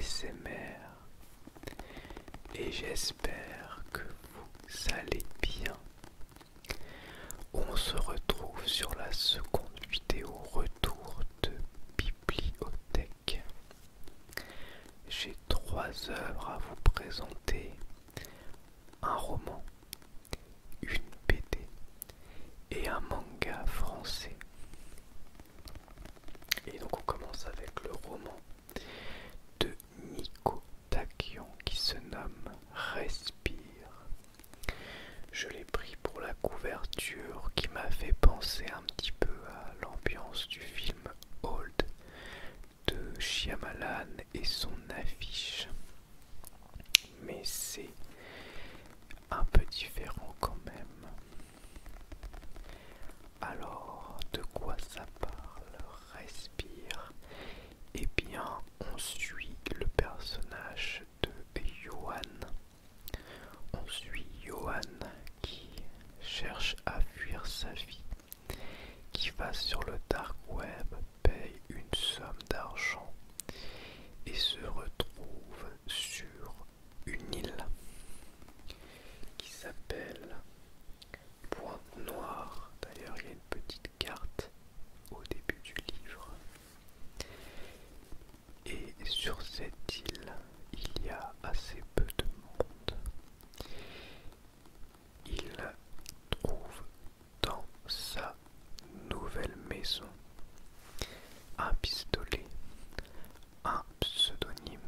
ASMR et j'espère que vous allez bien. On se retrouve sur la seconde vidéo retour de Bibliothèque. J'ai 3 œuvres à vous présenter, un roman, une BD et un manga français. Et donc on commence avec le roman de Nico Takian qui se nomme Respire. Je l'ai pris pour la couverture qui m'a fait penser un petit peu à l'ambiance du film Old de Shyamalan et son affiche. Mais c'est un peu différent quand même. Alors, de quoi ça parle? Respire. Eh bien, on suit le personnage de Johan. On suit Johan qui cherche à fuir sa vie, qui va sur le dark web, paye une somme d'argent et se retrouve sur une île qui s'appelle Pointe Noire. D'ailleurs, il y a une petite carte au début du livre. Et sur cette île, il y a assez peu de monde. Il trouve dans sa nouvelle maison un pistolet, un pseudonyme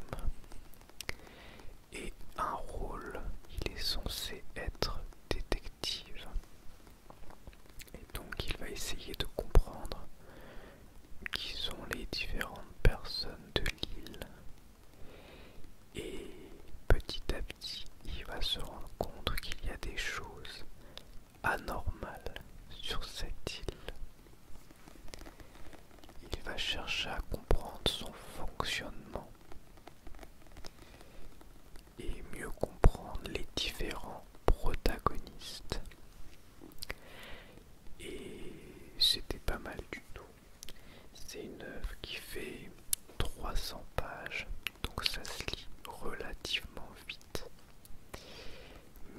et un rôle. Il est censé être détective. Et donc il va essayer de comprendre qui sont les différentes personnes de l'île. Et petit à petit, il va se rendre compte qu'il y a des choses anormales sur cette île. Il va chercher à comprendre son fonctionnement et mieux comprendre les différents protagonistes. Et c'était pas mal du tout. C'est une œuvre qui fait 300 pages, donc ça se lit relativement vite.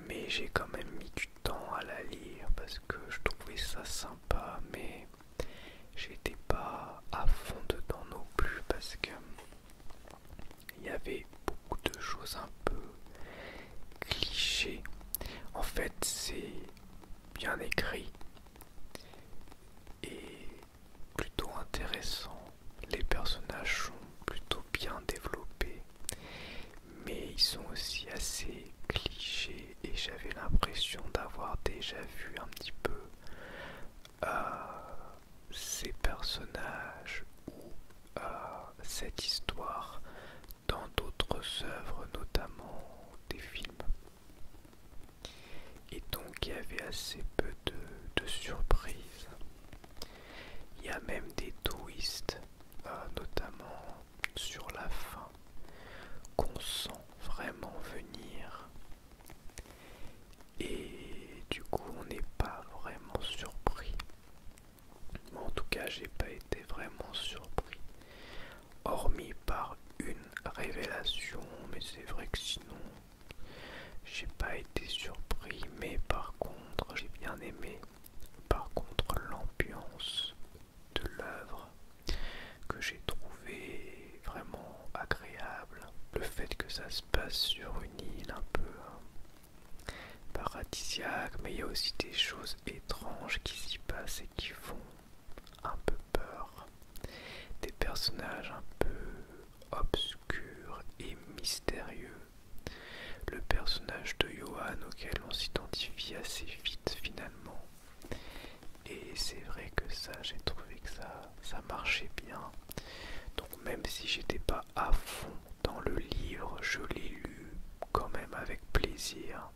Mais j'ai quand même mis du temps à la lire parce que je trouvais ça sympa, mais j'étais pas à fond dedans non plus parce que il y avait beaucoup de choses un peu clichés. En fait, c'est bien écrit et plutôt intéressant. Les personnages sont plutôt bien développés, mais ils sont aussi assez clichés et j'avais l'impression d'avoir déjà vu un petit peu ces personnages ou cette histoire dans d'autres œuvres, notamment des films. Et donc il y avait assez peu de surprises. Il y a même des twists, notamment sur la fin, qu'on sent vraiment venir. Et du coup on n'est pas vraiment surpris. Mais en tout cas j'ai pas été vraiment surpris. Hormis par une révélation, mais c'est vrai que sinon j'ai pas été surpris. Mais par contre j'ai bien aimé l'ambiance de l'œuvre que j'ai trouvé vraiment agréable. Le fait que ça se passe sur une île un peu paradisiaque, mais il y a aussi des choses étranges qui s'y passent et qui font un peu peur. Des personnages un peu obscurs et mystérieux. Le personnage de Johan auquel on s'identifie assez vite finalement. Et c'est vrai que ça, j'ai trouvé que ça marchait bien. Donc même si j'étais pas à fond dans le livre, je l'ai lu quand même avec plaisir.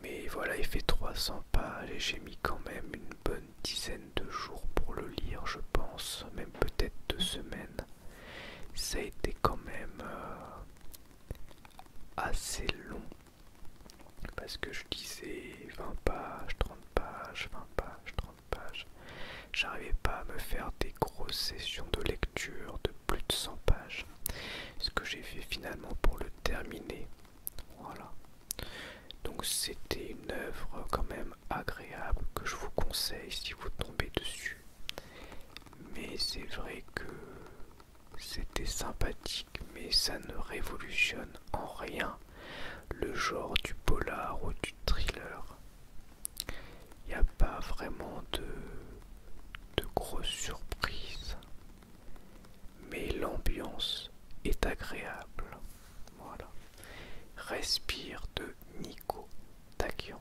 Mais voilà, il fait 300 pages et j'ai mis quand même une bonne dizaine de jours pour le lire, je pense, même peut-être 2 semaines. Ça a été quand même assez long parce que je lisais 20 pages, 30 pages, 20 pages, 30 pages. J'arrivais pas à me faire des grosses sessions de lecture de plus de 100 pages. Ce que j'ai mais ça ne révolutionne en rien le genre du polar ou du thriller. Il n'y a pas vraiment de grosses surprises, mais l'ambiance est agréable. Voilà. Respire de Nico Takian.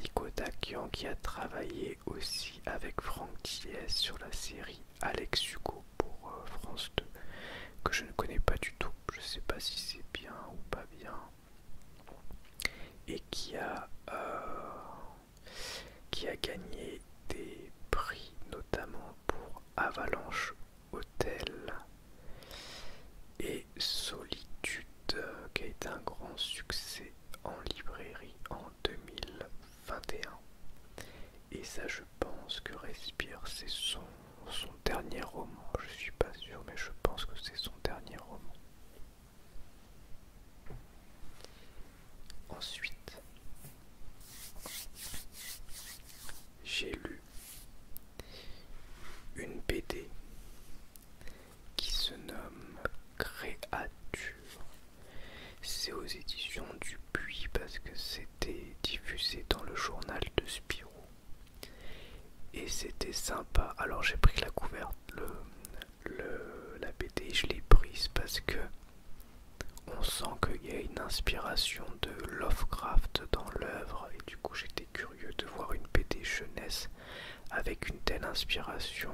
Nico Takian qui a travaillé aussi avec Franck Thiès sur la série Alex Hugo pour France 2, que je ne connais pas du tout. Je ne sais pas si c'est bien ou pas bien. Et qui a gagné des prix, notamment pour Avalanche Hotel et Solitude, qui a été un grand succès en librairie en 2021. Et ça, je pense que Respire, c'est son dernier roman. Je suis pas sûr, mais je pense que c'est son dernier roman. Ensuite, j'ai lu une BD qui se nomme Créature. C'est aux éditions du Puits parce que c'était diffusé dans le journal de Spirou. Et c'était sympa. Alors j'ai pris la couverture, la BD, je l'ai prise parce que on sent qu'il y a une inspiration de Lovecraft dans l'œuvre. Et du coup j'étais curieux de voir une BD jeunesse avec une telle inspiration.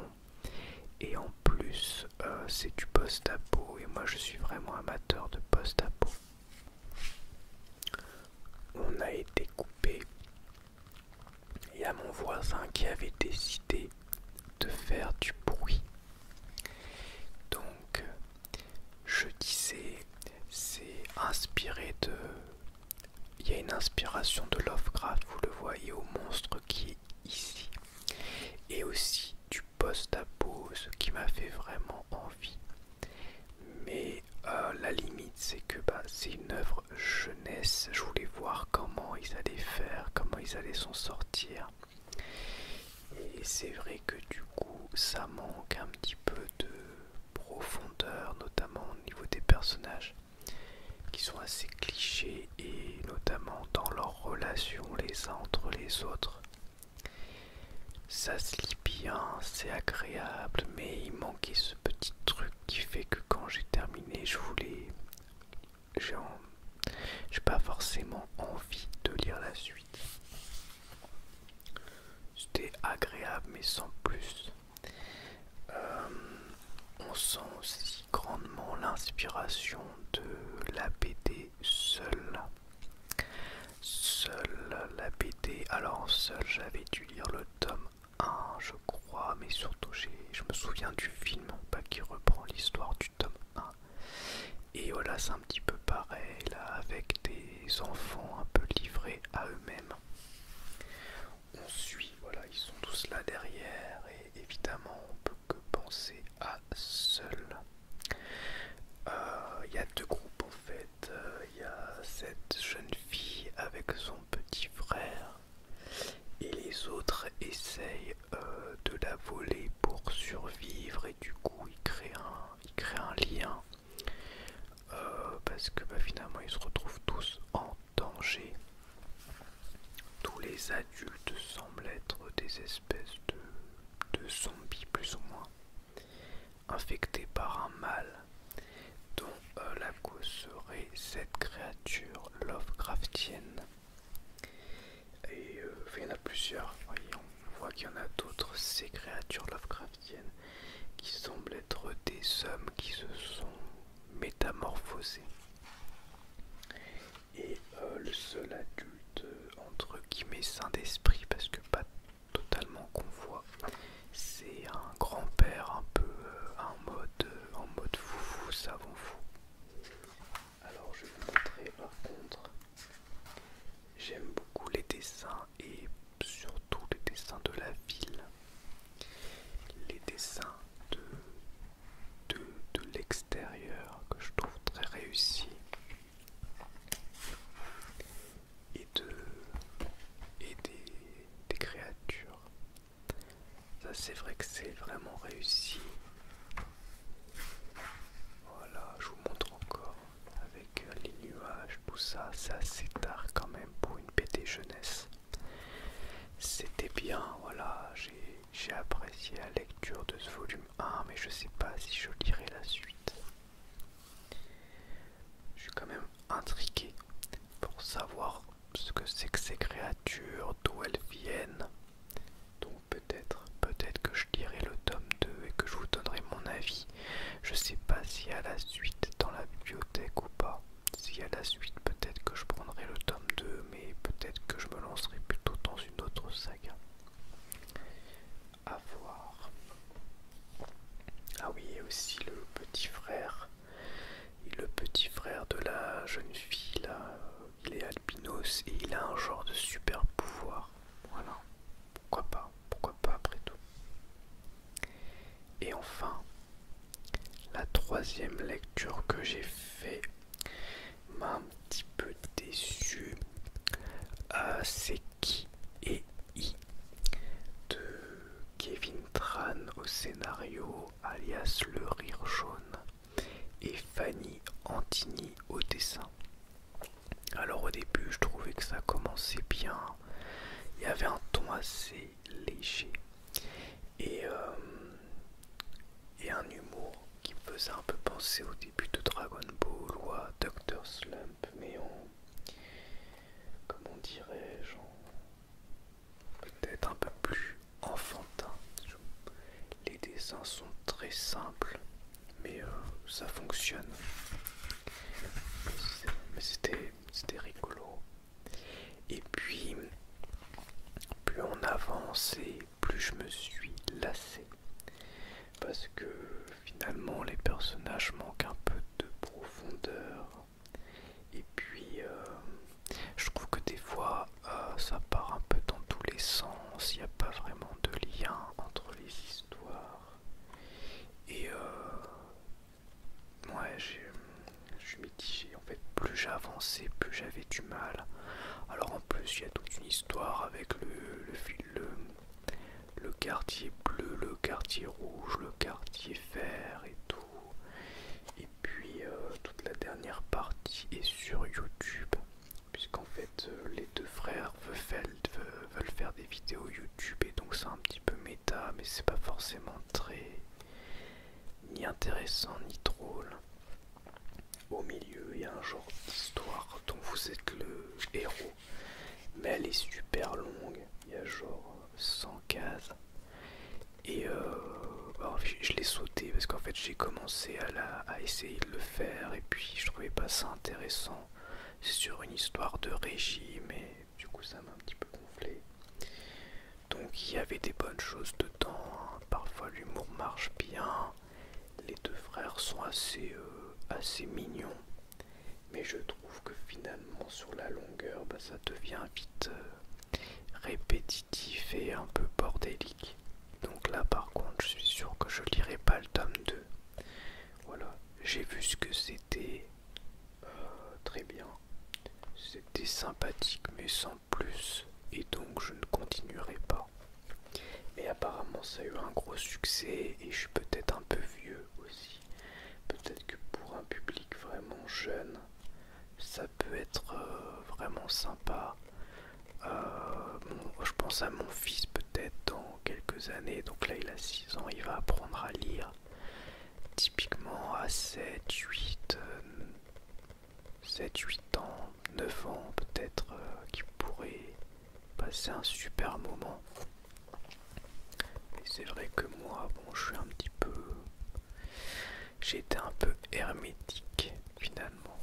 Et en plus c'est du post-apo et moi je suis vraiment amateur de post-apo. On a été coupé. Il y a mon voisin qui avait décidé de faire du bruit. Donc je disais, c'est inspiré de... Il y a une inspiration de Lovecraft, vous le voyez, au monstre qui est ici. Et aussi du post-apo, ce qui m'a fait vraiment envie. Mais la limite, c'est que c'est une œuvre jeunesse. Je voulais voir comment ils allaient faire, comment ils allaient s'en sortir. Et c'est vrai que du coup, ça manque un petit peu de profondeur, notamment au niveau des personnages, qui sont assez clichés, et notamment dans leurs relations les uns entre les autres. Ça se lit bien, c'est agréable, mais il manquait ce petit truc qui fait que quand j'ai terminé, j'ai pas forcément envie de lire la suite. C'était agréable, mais sans plus. On sent aussi grandement l'inspiration de la BD Seul. La BD. Alors Seul, j'avais dû lire le tome 1, je crois, mais surtout je me souviens du film qui reprend l'histoire du tome 1. Et voilà, c'est un petit peu pareil là, avec des enfants un peu livrés à eux-mêmes. On suit, voilà, ils sont tous là derrière, et évidemment on peut que penser à Seul. Il y a deux groupes en fait. Il y a cette jeune fille avec son petit frère, et les autres essayent de la voler pour survivre, et du coup ils créent un lien parce que finalement ils se retrouvent tous en danger. Tous les adultes semblent être des espèces de zombies plus ou moins, infectés par un mal dont la cause serait cette créature Lovecraftienne. Et il y en a plusieurs, voyez, on voit qu'il y en a d'autres, ces créatures Lovecraftiennes qui semblent être des hommes qui se sont métamorphosés. Et le seul adulte entre guillemets sain d'esprit, parce que pas totalement qu'on voit, c'est un grand-père un peu en mode foufou, savon fou. Alors je vais vous montrer par contre, j'aime beaucoup les dessins, et surtout les dessins de la ville, les dessins de l'extérieur que je trouve très réussis, et mais c'était rigolo. Et puis, plus on avançait, plus je me suis lassé. Parce que finalement, les personnages manquent un peu de profondeur. Et puis, je trouve que des fois, ça part un peu dans tous les sens. Il n'y a pas vraiment de lien entre les histoires. Et ouais, je suis mitigé. En fait, plus j'avançais, plus j'avais du mal. Alors en plus, il y a toute une histoire avec le quartier bleu, le quartier rouge, le quartier vert et tout. Et puis toute la dernière partie est sur YouTube, puisqu'en fait les deux frères veulent faire des vidéos YouTube, et donc c'est un petit peu méta, mais c'est pas forcément très ni intéressant ni drôle. Au milieu, il y a un genre d'histoire dont vous êtes le héros, mais elle est super longue, il y a genre 100 cases. Et je l'ai sauté parce qu'en fait j'ai commencé à essayer de le faire, et puis je trouvais pas ça intéressant. C'est sur une histoire de régime et du coup ça m'a un petit peu gonflé. Donc il y avait des bonnes choses dedans, hein. Parfois l'humour marche bien, les deux frères sont assez mignons, mais je trouve que finalement sur la longueur, ça devient vite répétitif et un peu bordélique. Donc là par contre je suis sûr que je lirai pas le tome 2. Voilà, j'ai vu ce que c'était, très bien, c'était sympathique mais sans plus, et donc je ne continuerai pas. Mais apparemment ça a eu un gros succès, et je suis peut-être un peu vieux aussi. Peut-être que pour un public vraiment jeune, ça peut être vraiment sympa. Je pense à mon fils peut-être dans quelques années, donc là il a 6 ans, il va apprendre à lire. Typiquement à 7, 8 ans, 9 ans peut-être, qui pourrait passer un super moment. Et c'est vrai que moi, bon, je suis un petit peu... J'ai été un peu hermétique finalement.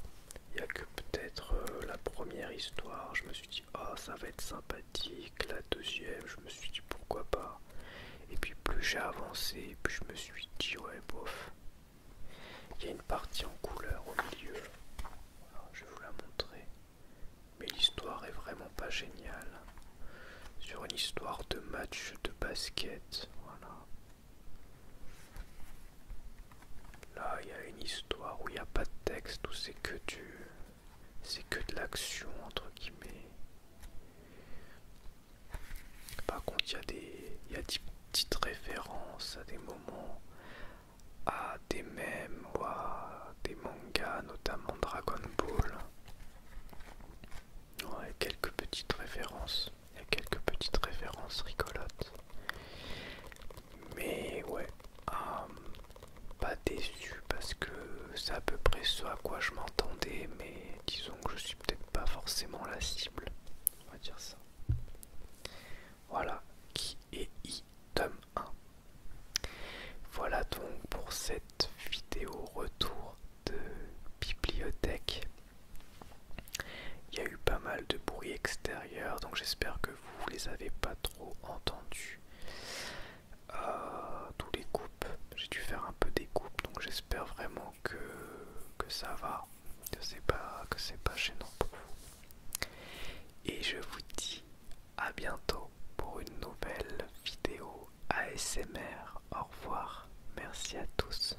Il n'y a que peut-être la première histoire, je me suis dit oh ça va être sympathique. La deuxième, je me suis dit pourquoi pas. Et puis plus j'ai avancé, plus je me suis dit ouais bof. Il y a une partie en couleur au milieu. Voilà, je vais vous la montrer. Mais l'histoire est vraiment pas géniale. Sur une histoire de match de basket, voilà. Là, il y a une histoire où il n'y a pas de texte, où c'est que de l'action entre guillemets. Par contre, il y a des petites références à des moments, à des mèmes ou à des mangas, notamment Dragon Ball. Ouais, quelques petites références. Il y a quelques petites références rigolotes. Mais ouais, pas déçu parce que c'est à peu près ce à quoi je m'attendais, mais disons que je suis peut-être pas forcément la cible. On va dire ça. Voilà, qui est I, tome 1. Voilà donc pour cette vidéo retour de bibliothèque. Il y a eu pas mal de bruit extérieur, donc j'espère que vous les avez pas trop entendus. Tous les coupes, j'ai dû faire un peu des coupes, donc j'espère vraiment que ça va, que c'est pas gênant pour vous. Et je vous dis à bientôt pour une nouvelle vidéo ASMR. Au revoir, merci à tous.